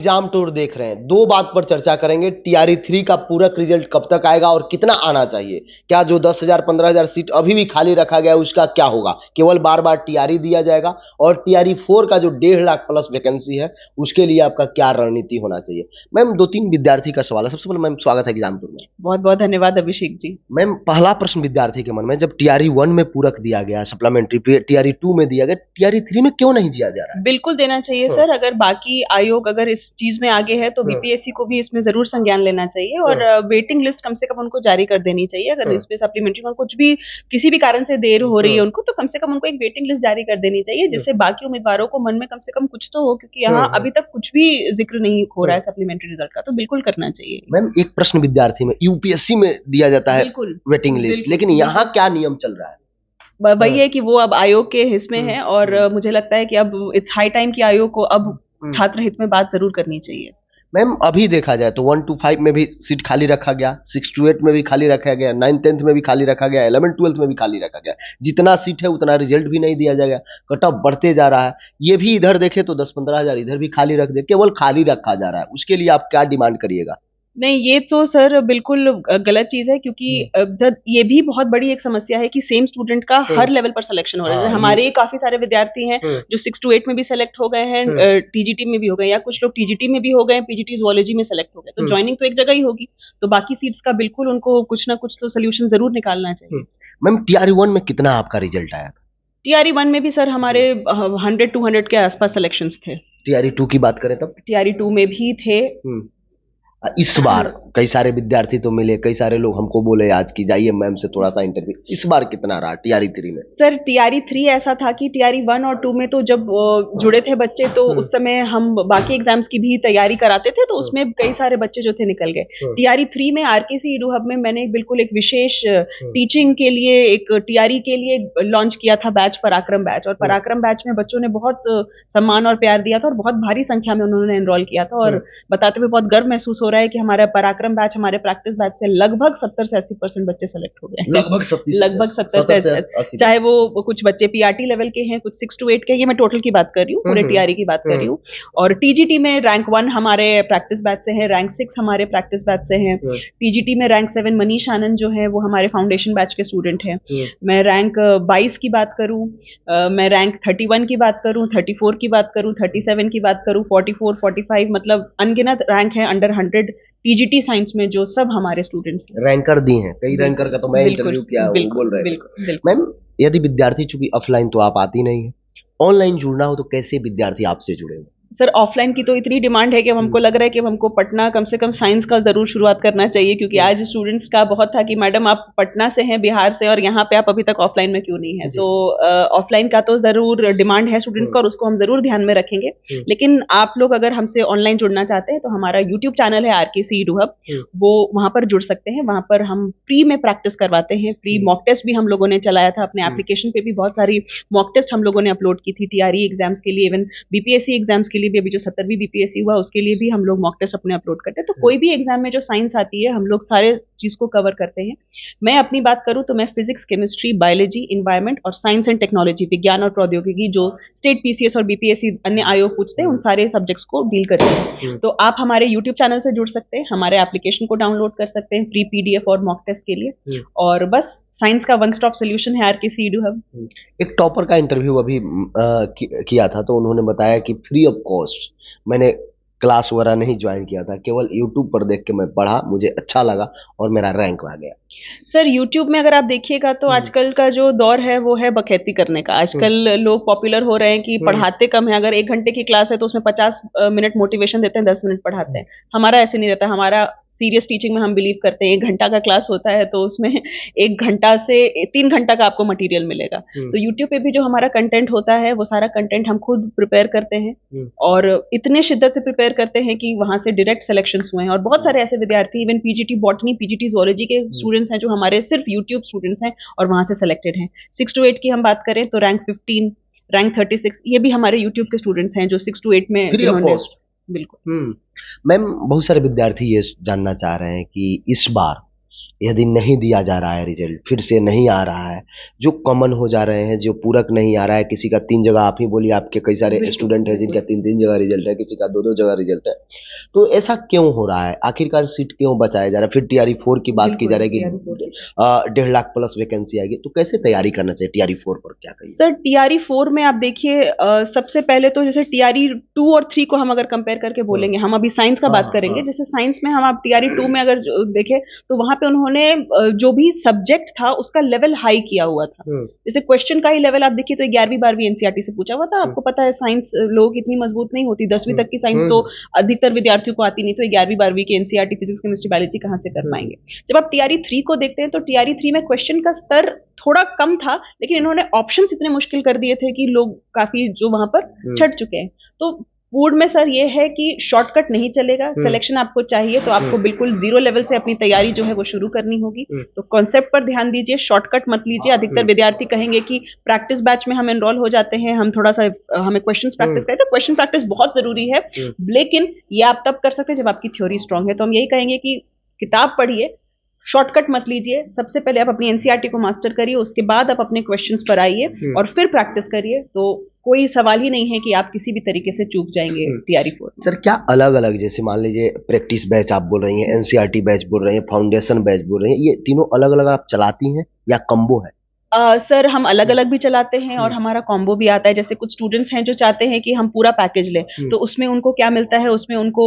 Exam tour देख रहे हैं, दो बात पर चर्चा करेंगे। टीआरई 3 का पूरक रिजल्ट कब तक आएगा और कितना आना चाहिए? क्या जो 10,000 15,000 सीट अभी भी खाली रखा गया है उसका क्या होगा? केवल बार बार टीआरई दिया जाएगा? और टीआरई 4 का जो 1.5 लाख प्लस वैकेंसी है उसके लिए आपका क्या रणनीति होना चाहिए? मैम, दो तीन विद्यार्थी का सवाल है। सबसे पहले मैम स्वागत है एग्जाम टूर में। बहुत बहुत धन्यवाद अभिषेक जी। मैम, पहला प्रश्न विद्यार्थी के मन में, जब टीआरई 1 में पूरक दिया गया, सप्लीमेंट्री टीआरई 2 में दिया गया, टीआरई 3 में क्यों नहीं दिया जा रहा है? बिल्कुल देना चाहिए सर। अगर बाकी आयोग अगर इस चीज में आगे है तो बीपीएससी को भी इसमें जरूर संज्ञान लेना चाहिए और वेटिंग लिस्ट कम से कम उनको जारी कर देनी चाहिए। अगर इसमें सप्लीमेंट्री में कुछ भी किसी भी कारण से देर हो रही है उनको, तो कम से कम उनको एक वेटिंग लिस्ट जारी कर देनी चाहिए, जिससे बाकी उम्मीदवारों को मन में कम से कम कुछ तो हो, क्योंकि यहाँ अभी तक कुछ भी जिक्र नहीं हो रहा है सप्लीमेंट्री रिजल्ट का, तो बिल्कुल करना चाहिए। मैम, एक प्रश्न विद्यार्थी में, यूपीएससी में दिया जाता है वेटिंग लिस्ट, लेकिन यहाँ क्या नियम चल रहा है? वही है कि वो अब आयोग के हिस्से में है और मुझे लगता है कि अब इट्स हाई टाइम कि आयोग को अब छात्र हित में बात जरूर करनी चाहिए। मैम, अभी देखा जाए तो 1 to 5 में भी सीट खाली रखा गया, 6 to 8 में भी खाली रखा गया, 9th 10th में भी खाली रखा गया, 11th 12th में भी खाली रखा गया। जितना सीट है उतना रिजल्ट भी नहीं दिया जाएगा, कट ऑफ बढ़ते जा रहा है। ये भी इधर देखे तो 10-15 हजार इधर भी खाली रख दे, केवल खाली रखा जा रहा है। उसके लिए आप क्या डिमांड करिएगा? नहीं, ये तो सर बिल्कुल गलत चीज है, क्योंकि ये भी बहुत बड़ी एक समस्या है कि सेम स्टूडेंट का हर लेवल पर सिलेक्शन हो रहा है। जैसे हमारे काफी सारे विद्यार्थी हैं जो 6 to 8 में भी सेलेक्ट हो गए हैं, टीजीटी में भी हो गए, या कुछ लोग टीजीटी में भी हो गए, पीजीटी जूलॉजी में सेलेक्ट हो गए, तो ज्वाइनिंग तो एक जगह ही होगी, तो बाकी सीट्स का बिल्कुल उनको कुछ ना कुछ तो सोल्यूशन जरूर निकालना चाहिए। मैम, टीआरई 1 में कितना आपका रिजल्ट आया? टीआरई 1 में भी सर हमारे 100-200 के आसपास सिलेक्शंस थे। टीआरई 2 की बात करें तब? टीआरई 2 में भी थे। इस बार कई सारे विद्यार्थी तो मिले, कई सारे लोग हमको बोले आज की जाइए मैम से थोड़ा सा इंटरव्यू। इस बार कितना रहा टीआरई 3 में? सर टीआरई 3 ऐसा था कि टीआरई 1 और 2 में तो जब जुड़े थे बच्चे, तो उस समय हम बाकी एग्जाम्स की भी तैयारी कराते थे, तो उसमें कई सारे बच्चे जो थे निकल गए। टीआरई 3 में आरकेसी ईडू हब में मैंने बिल्कुल एक विशेष टीचिंग के लिए, एक टीआरई के लिए लॉन्च किया था बैच, पराक्रम बैच, और पराक्रम बैच में बच्चों ने बहुत सम्मान और प्यार दिया था और बहुत भारी संख्या में उन्होंने एनरोल किया था, और बताते हुए बहुत गर्व महसूस हो रहा है कि हमारा पराक्रम बैच, हमारे प्रैक्टिस बैच से लगभग 70 से 80% बच्चे सेलेक्ट हो गए। लगभग 70 से 80, चाहे वो कुछ बच्चे पीआरटी लेवल के हैं, कुछ 6 to 8 के, ये मैं टोटल की बात कर रही हूँ, पूरे टीआरई की बात कर रही हूँ। और टीजीटी में रैंक 1 हमारे प्रैक्टिस बैच से है, रैंक 6 हमारे प्रैक्टिस बैच से हैं। टीजीटी में रैंक 7 मनीष आनंद जो है वो हमारे फाउंडेशन बैच के स्टूडेंट हैं। मैं रैंक 22 की बात करूँ, मैं रैंक 31 की बात करूँ, 34 की बात करूँ, 37 की बात करूँ, 44, 45, मतलब अनगिनत रैंक है अंडर 100 टीजीटी साइंस में, जो सब हमारे स्टूडेंट्स रैंकर दी हैं। कई रैंकर का तो मैं इंटरव्यू किया, वो बोल रहे हैं। मैम, यदि विद्यार्थी, चूंकि ऑफलाइन तो आप आती नहीं है, ऑनलाइन जुड़ना हो तो कैसे विद्यार्थी आपसे जुड़ेंगे? सर ऑफलाइन की तो इतनी डिमांड है कि हमको लग रहा है कि हमको पटना कम से कम साइंस का जरूर शुरुआत करना चाहिए, क्योंकि आज स्टूडेंट्स का बहुत था कि मैडम आप पटना से हैं, बिहार से, और यहाँ पे आप अभी तक ऑफलाइन में क्यों नहीं है। तो ऑफलाइन का तो जरूर डिमांड है स्टूडेंट्स का और उसको हम जरूर ध्यान में रखेंगे। लेकिन आप लोग अगर हमसे ऑनलाइन जुड़ना चाहते हैं तो हमारा यूट्यूब चैनल है आरकेसी ईडू हब, वो वहां पर जुड़ सकते हैं। वहां पर हम फ्री में प्रैक्टिस करवाते हैं, फ्री मॉक टेस्ट भी हम लोगों ने चलाया था, अपने एप्लीकेशन पे भी बहुत सारी मॉक टेस्ट हम लोगों ने अपलोड की थी टीआरई एग्जाम्स के लिए, इवन बीपीएससी एग्जाम्स के लिए भी। अभी जो 70वीं बीपीएससी हुआ उसके लिए भी हम लोग मॉक टेस्ट अपने अपलोड करते हैं। तो कोई भी एग्जाम में जो साइंस आती है हम लोग सारे चीज को कवर करते हैं। मैं अपनी बात करूं तो मैं फिजिक्स, केमिस्ट्री, बायोलॉजी, इन्वायरमेंट और साइंस एंड टेक्नोलॉजी, विज्ञान और प्रौद्योगिकी, जो स्टेट पीसीएस और बीपीएससी अन्य आयोग पूछते हैं, उन सारे सब्जेक्ट्स को डील करते हैं। तो आप हमारे यूट्यूब चैनल से जुड़ सकते हैं, हमारे एप्लीकेशन को डाउनलोड कर सकते हैं फ्री पीडीएफ और मॉक टेस्ट के लिए, और बस साइंस का वन स्टॉप सोल्यूशन है आरकेसी ईडू हब। एक टॉपर का इंटरव्यू अभी किया था, तो उन्होंने बताया कि फ्री ऑफ कॉस्ट, मैंने क्लास वगैरह नहीं ज्वाइन किया था, केवल यूट्यूब पर देख के मैं पढ़ा, मुझे अच्छा लगा और मेरा रैंक आ गया। सर यूट्यूब में अगर आप देखिएगा तो आजकल का जो दौर है वो है बखैती करने का। आजकल लोग पॉपुलर हो रहे हैं कि पढ़ाते कम है, अगर 1 घंटे की क्लास है तो उसमें 50 मिनट मोटिवेशन देते हैं, 10 मिनट पढ़ाते हैं। हमारा ऐसे नहीं रहता, हमारा सीरियस टीचिंग में हम बिलीव करते हैं। 1 घंटा का क्लास होता है तो उसमें 1 घंटा से 3 घंटा का आपको मटेरियल मिलेगा। तो यूट्यूब पे भी जो हमारा कंटेंट होता है वो सारा कंटेंट हम खुद प्रिपेयर करते हैं, और इतने शिद्दत से प्रिपेयर करते हैं कि वहां से डायरेक्ट सिलेक्शंस हुए हैं। और बहुत सारे ऐसे विद्यार्थी, even PGT botany, PGT zoology के स्टूडेंट्स हैं जो हमारे सिर्फ यूट्यूब स्टूडेंट्स हैं और वहां से सिलेक्टेड हैं। 6 to 8 की हम बात करें तो रैंक 15, रैंक 36, ये भी हमारे यूट्यूब के स्टूडेंट्स हैं जो 6 to 8 में जिन्होंने। बिल्कुल। मैम, बहुत सारे विद्यार्थी ये जानना चाह रहे हैं कि इस बार यदि नहीं दिया जा रहा है रिजल्ट, फिर से नहीं आ रहा है, जो कॉमन हो जा रहे हैं, जो पूरक नहीं आ रहा है, किसी का 3 जगह, आप ही बोलिए आपके कई सारे बिल्कुल, स्टूडेंट हैं जिनका बिल्कुल। 3-3 जगह रिजल्ट है, किसी का 2-2 जगह रिजल्ट है। तो ऐसा क्यों हो रहा है? आखिरकार सीट क्यों बचाया जा रहा है? फिर टीआरई 4 की बात की बिल्कुल, जा रही है टीआरई 4 कि की। 1.5 लाख प्लस वैकेंसी आएगी, तो कैसे तैयारी करना चाहिए टीआरई 4 पर, क्या कहिए? सर टीआरई 4 में आप देखिए सबसे पहले तो जैसे टीआरई 2 और 3 को हम अगर कंपेयर करके बोलेंगे, हम अभी साइंस का हाँ, बात करेंगे, हाँ। जैसे साइंस में हम आप टीआरई 2 में अगर देखें तो वहां पे उन्होंने जो भी सब्जेक्ट था उसका लेवल हाई किया हुआ था। जैसे क्वेश्चन का ही लेवल आप देखिए तो 11वीं 12वीं एनसीईआरटी से पूछा हुआ था। आपको पता है साइंस लोगों की इतनी मजबूत नहीं होती, 10वीं तक की साइंस तो अधिकतर विद्यार्थियों को आती नहीं, तो 11वीं 12वीं की एनसीईआरटी फिजिक्स केमिस्ट्री बायोलॉजी कहाँ से कर पाएंगे। जब आप टीआरई 3 को देखते हैं तो टीआरई 3 में क्वेश्चन का स्तर थोड़ा कम था, लेकिन इन्होंने ऑप्शंस इतने मुश्किल कर दिए थे कि लोग काफी जो वहां पर छट चुके हैं। तो फूड में सर ये है कि शॉर्टकट नहीं चलेगा, सिलेक्शन आपको चाहिए तो आपको बिल्कुल जीरो लेवल से अपनी तैयारी जो है वो शुरू करनी होगी। तो कॉन्सेप्ट पर ध्यान दीजिए, शॉर्टकट मत लीजिए। अधिकतर विद्यार्थी कहेंगे कि प्रैक्टिस बैच में हम एनरोल हो जाते हैं, हम थोड़ा सा हमें क्वेश्चंस प्रैक्टिस करें, तो क्वेश्चन प्रैक्टिस बहुत जरूरी है, लेकिन ये आप तब कर सकते हैं जब आपकी थ्योरी स्ट्रांग है। तो हम यही कहेंगे कि किताब पढ़िए, शॉर्टकट मत लीजिए। सबसे पहले आप अपनी एनसीईआरटी को मास्टर करिए, उसके बाद आप अपने क्वेश्चंस पर आइए और फिर प्रैक्टिस करिए। तो कोई सवाल ही नहीं है कि आप किसी भी तरीके से चूक जाएंगे टीआरई 4 में। सर क्या अलग-अलग, जैसे मान लीजिए प्रैक्टिस बैच आप बोल रही हैं, एनसीईआरटी बैच बोल रही हैं, फाउंडेशन बैच बोल रही हैं, ये तीनों अलग-अलग आप चलाती हैं या कॉम्बो है? सर हम अलग-अलग भी चलाते हैं और हमारा कॉम्बो भी आता है। जैसे कुछ स्टूडेंट्स हैं जो चाहते हैं कि हम पूरा पैकेज लें, तो उसमें उनको क्या मिलता है, उसमें उनको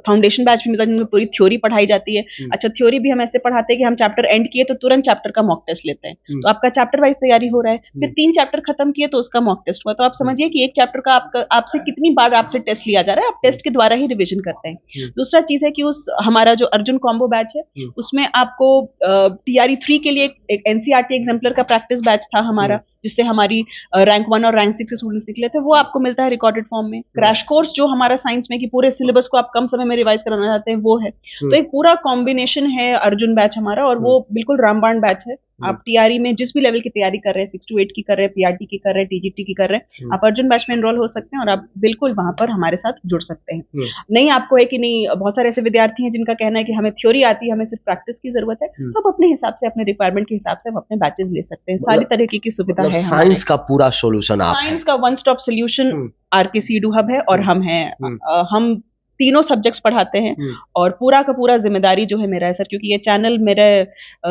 फाउंडेशन बैच भी मिलता है जिसमें पूरी थ्योरी पढ़ाई जाती है। अच्छा, थ्योरी भी हम ऐसे पढ़ाते हैं कि हम चैप्टर एंड किए तो तुरंत चैप्टर का मॉक टेस्ट लेते हैं, तो आपका चैप्टर वाइज तैयारी हो रहा है। फिर 3 चैप्टर खत्म किए तो उसका मॉक टेस्ट हुआ, तो आप समझिए कि एक चैप्टर का आपसे कितनी बार आपसे टेस्ट लिया जा रहा है, आप टेस्ट के द्वारा ही रिविजन करते हैं। दूसरा चीज है कि उस हमारा जो अर्जुन कॉम्बो बैच है उसमें आपको टीआरई 3 के लिए एक एनसीईआरटी एग्जाम्पलर का प्रैक्टिस बैच था हमारा, जिससे हमारी रैंक 1 और रैंक 6 के स्टूडेंट्स निकले थे, वो आपको मिलता है रिकॉर्डेड फॉर्म में। क्रैश कोर्स जो हमारा साइंस में कि पूरे सिलेबस को आप कम समय में रिवाइज कराना चाहते हैं, वो है। तो एक पूरा कॉम्बिनेशन है अर्जुन बैच हमारा, और वो बिल्कुल रामबाण बैच है। आप टीआरई में जिस भी लेवल की तैयारी कर रहे हैं, 6 to 8 की कर रहे हैं, पीआरटी की कर रहे हैं, टीजीटी की कर रहे हैं, आप अर्जुन बैच में एनरोल हो सकते हैं और आप बिल्कुल वहां पर हमारे साथ जुड़ सकते हैं। नहीं आपको है कि नहीं, बहुत सारे ऐसे विद्यार्थी हैं जिनका कहना है कि हमें थ्योरी आती है, हमें सिर्फ प्रैक्टिस की जरूरत है, तो आप अपने हिसाब से, अपने रिक्वायरमेंट के हिसाब से आप अपने बैचेस ले सकते हैं। सारी तरीके की सुविधा है हमारे। साइंस का पूरा सॉल्यूशन आप साइंस का one stop solution RKC Edu hub है और हम हैं। हम तीनों सब्जेक्ट्स पढ़ाते हैं और पूरा का पूरा जिम्मेदारी जो है मेरा है सर, क्योंकि ये चैनल मेरे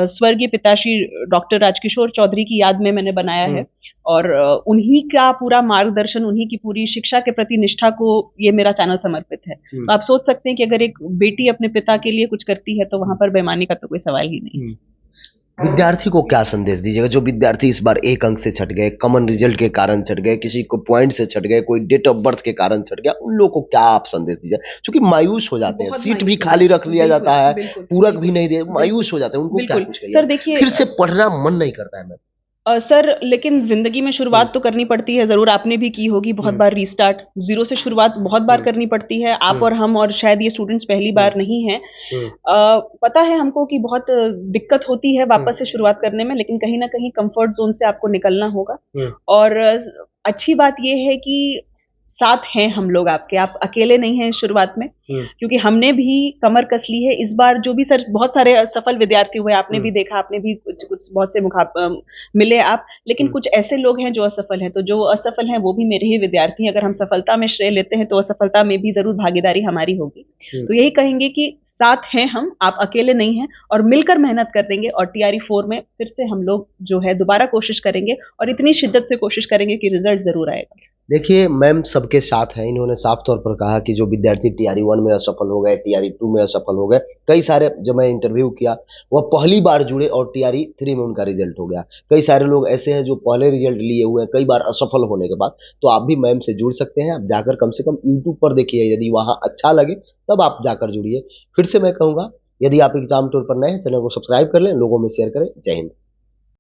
स्वर्गीय पिताश्री डॉक्टर राजकिशोर चौधरी की याद में मैंने बनाया है, और उन्हीं का पूरा मार्गदर्शन, उन्हीं की पूरी शिक्षा के प्रति निष्ठा को ये मेरा चैनल समर्पित है। तो आप सोच सकते हैं कि अगर एक बेटी अपने पिता के लिए कुछ करती है तो वहां पर बेईमानी का तो कोई सवाल ही नहीं। विद्यार्थी को क्या संदेश दीजिएगा, जो विद्यार्थी इस बार 1 अंक से छट गए, कॉमन रिजल्ट के कारण छट गए, किसी को पॉइंट से छट गए, कोई डेट ऑफ बर्थ के कारण छट गया, उन लोगों को क्या आप संदेश दीजिए, क्योंकि मायूस हो जाते हैं, बहुत सीट भी मायूस हो खाली जाते रख हैं। लिया बिल्कुल, जाता है, बिल्कुल, पूरक भी बिल्कुल, नहीं दे, मायूस हो जाते हैं, उनको क्या बिल्कुल। कुछ कहिए? सर देखिए, फिर से पढ़ना मन नहीं करता है। मैं सर लेकिन जिंदगी में शुरुआत तो करनी पड़ती है, जरूर आपने भी की होगी बहुत बार रीस्टार्ट, जीरो से शुरुआत बहुत बार करनी पड़ती है। आप और हम और शायद ये स्टूडेंट्स पहली बार नहीं हैं। पता है हमको कि बहुत दिक्कत होती है वापस से शुरुआत करने में, लेकिन कहीं ना कहीं कंफर्ट जोन से आपको निकलना होगा। और अच्छी बात यह है कि साथ हैं हम लोग आपके, आप अकेले नहीं हैं शुरुआत में, क्योंकि हमने भी कमर कस ली है। इस बार जो भी सर बहुत सारे असफल विद्यार्थी हुए, आपने भी देखा, आपने भी कुछ बहुत से मिले आप, लेकिन कुछ ऐसे लोग हैं जो असफल हैं, तो जो असफल हैं वो भी मेरे ही विद्यार्थी हैं। अगर हम सफलता में श्रेय लेते हैं तो असफलता में भी जरूर भागीदारी हमारी होगी। तो यही कहेंगे कि साथ हैं हम, आप अकेले नहीं हैं, और मिलकर मेहनत कर देंगे और टीआरई 4 में फिर से हम लोग जो है दोबारा कोशिश करेंगे और इतनी शिद्दत से कोशिश करेंगे कि रिजल्ट जरूर आएगा। देखिए मैम सबके साथ हैं, इन्होंने साफ तौर पर कहा कि जो विद्यार्थी टीआरई 1 में असफल हो गए, टीआरई 2 में असफल हो गए, कई सारे, जब मैं इंटरव्यू किया, वह पहली बार जुड़े और टीआरई 3 में उनका रिजल्ट हो गया। कई सारे लोग ऐसे हैं जो पहले रिजल्ट लिए हुए हैं कई बार असफल होने के बाद। तो आप भी मैम से जुड़ सकते हैं, आप जाकर कम से कम यूट्यूब पर देखिए, यदि वहाँ अच्छा लगे तब आप जाकर जुड़िए। फिर से मैं कहूँगा, यदि आप एग्जाम टूर पर नए हैं, चैनल को सब्सक्राइब कर लें, लोगों में शेयर करें। जय हिंद।